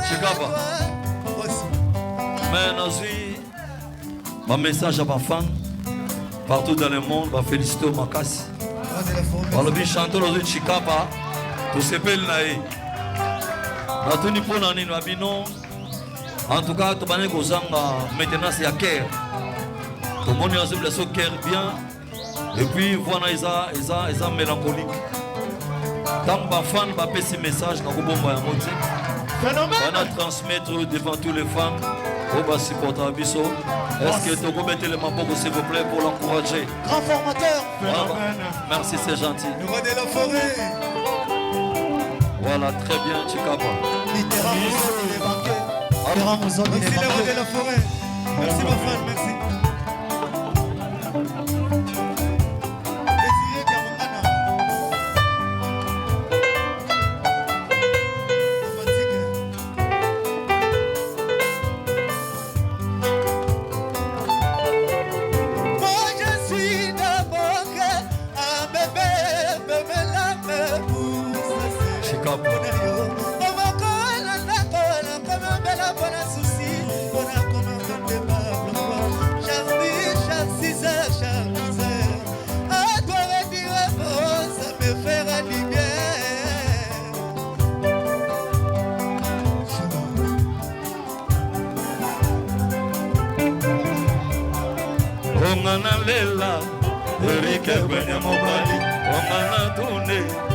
Chikapa. Mais Nazui, ma message à ma femme, partout dans le monde, va féliciter au Makassi. Par le bien chanteur de Chikapa, tout ce bel naï. Na tout niveau nani na bino. En tout cas, tu vas maintenant c'est à cœur. Tout le monde a le cœur bien. Et puis voilà, ils sont mélancoliques. Tant que ma femme va passer ce message, on va transmettre devant tous les femmes. On va supporter Abisso. Est-ce que tu peux mettre le mambo s'il vous plaît pour l'encourager? Grand formateur. Merci, c'est gentil. Le roi de la forêt. Voilà, très bien, Chikapa. Merci le roi de la forêt. Merci ma femme, merci. Lela, Erike Benyamobali, Omana Tune.